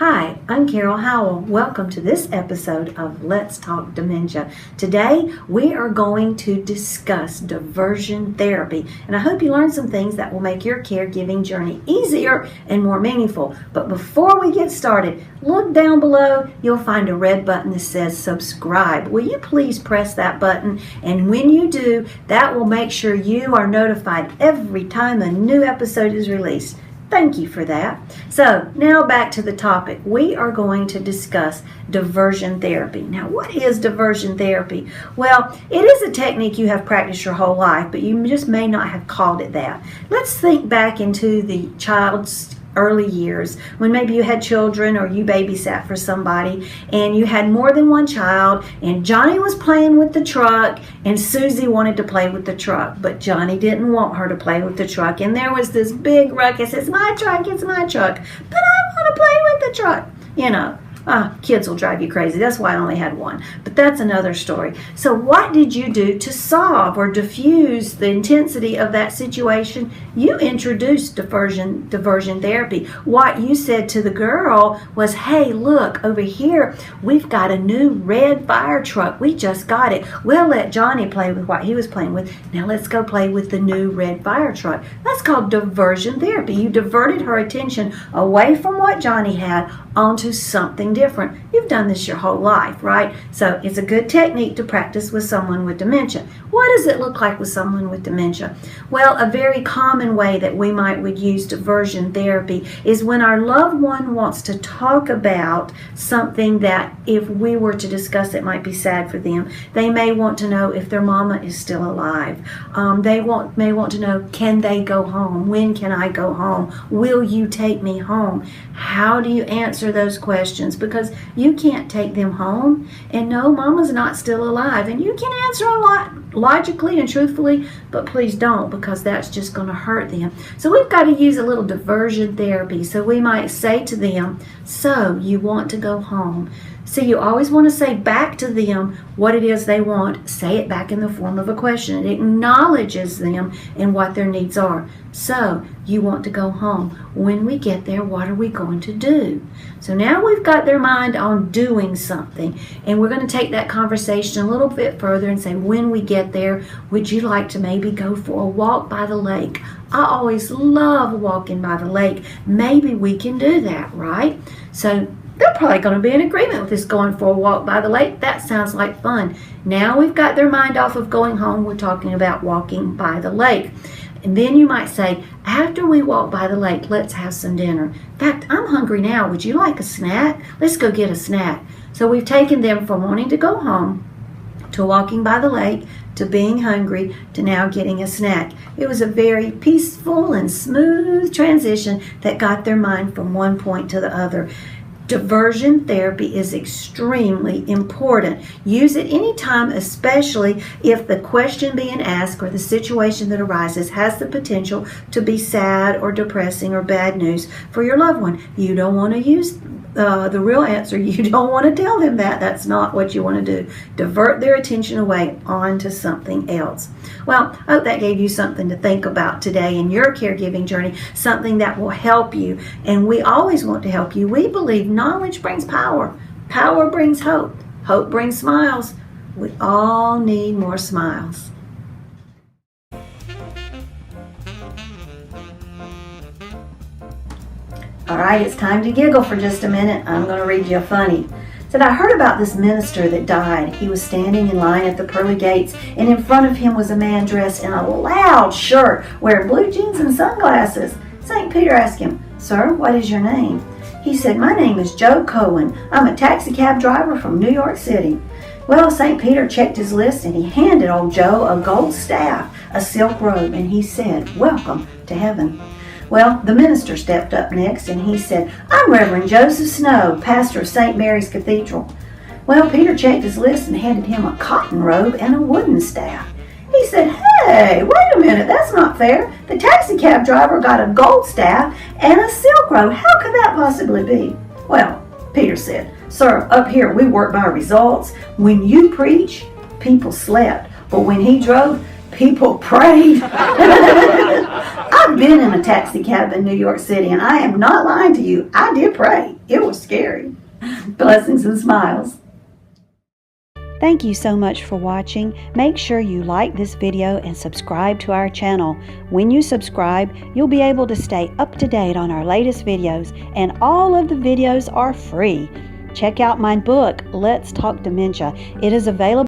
Hi, I'm Carol Howell. Welcome to this episode of Let's Talk Dementia. Today, we are going to discuss diversion therapy, and I hope you learn some things that will make your caregiving journey easier and more meaningful. But before we get started, look down below. You'll find a red button that says subscribe. Will you please press that button? And when you do, that will make sure you are notified every time a new episode is released. Thank you for that. So now back to the topic. We are going to discuss diversion therapy. Now, what is diversion therapy? Well, it is a technique you have practiced your whole life, but you just may not have called it that. Let's think back into the child's early years when maybe you had children or you babysat for somebody and you had more than one child, and Johnny was playing with the truck and Susie wanted to play with the truck, but Johnny didn't want her to play with the truck, and there was this big ruckus. It's my truck, but I want to play with the truck. Kids will drive you crazy. That's why I only had one. But that's another story. So what did you do to solve or diffuse the intensity of that situation? You introduced diversion therapy. What you said to the girl was, hey, look, over here, we've got a new red fire truck. We just got it. We'll let Johnny play with what he was playing with. Now let's go play with the new red fire truck. That's called diversion therapy. You diverted her attention away from what Johnny had onto something different. You've done this your whole life, right? So it's a good technique to practice with someone with dementia. What does it look like with someone with dementia? Well, a very common way that we would use diversion therapy is when our loved one wants to talk about something that if we were to discuss it might be sad for them. They may want to know if their mama is still alive. They may want to know, can they go home? When can I go home? Will you take me home? How do you answer those questions? Because you can't take them home, and no, mama's not still alive, and you can answer a lot logically and truthfully, but please don't, because that's just going to hurt them. So we've got to use a little diversion therapy. So we might say to them, so you want to go home. So you always want to say back to them what it is they want. Say it back in the form of a question. It acknowledges them and what their needs are. So you want to go home. When we get there, what are we going to do? So now we've got their mind on doing something, and we're going to take that conversation a little bit further and say, when we get there, would you like to maybe go for a walk by the lake? I always love walking by the lake. Maybe we can do that, right? So they're probably going to be in agreement with this, going for a walk by the lake. That sounds like fun. Now we've got their mind off of going home. We're talking about walking by the lake. And then you might say, after we walk by the lake, let's have some dinner. In fact, I'm hungry now. Would you like a snack? Let's go get a snack. So we've taken them from wanting to go home to walking by the lake to being hungry to now getting a snack. It was a very peaceful and smooth transition that got their mind from one point to the other. Diversion therapy is extremely important. Use it anytime, especially if the question being asked or the situation that arises has the potential to be sad or depressing or bad news for your loved one. You don't want to use the real answer. You don't want to tell them that. That's not what you want to do. Divert their attention away onto something else. Well, I hope that gave you something to think about today in your caregiving journey, something that will help you. And we always want to help you. We believe knowledge brings power. Power brings hope. Hope brings smiles. We all need more smiles. All right, it's time to giggle for just a minute. I'm going to read you a funny. Said, I heard about this minister that died. He was standing in line at the pearly gates, and in front of him was a man dressed in a loud shirt, wearing blue jeans and sunglasses. St. Peter asked him, Sir, what is your name? He said, My name is Joe Cohen. I'm a taxi cab driver from New York City. Well, St. Peter checked his list, and he handed old Joe a gold staff, a silk robe, and he said, Welcome to heaven. Well, the minister stepped up next, and he said, I'm Reverend Joseph Snow, pastor of St. Mary's Cathedral. Well, Peter checked his list and handed him a cotton robe and a wooden staff. He said, Hey, wait a minute, that's not fair. The taxi cab driver got a gold staff and a silk robe. How could that possibly be? Well, Peter said, Sir, up here we work by results. When you preach, people slept. But when he drove, people prayed. I've been in a taxi cab in New York City, and I am not lying to you. I did pray. It was scary. Blessings and smiles. Thank you so much for watching. Make sure you like this video and subscribe to our channel. When you subscribe, you'll be able to stay up to date on our latest videos, and all of the videos are free. Check out my book, Let's Talk Dementia. It is available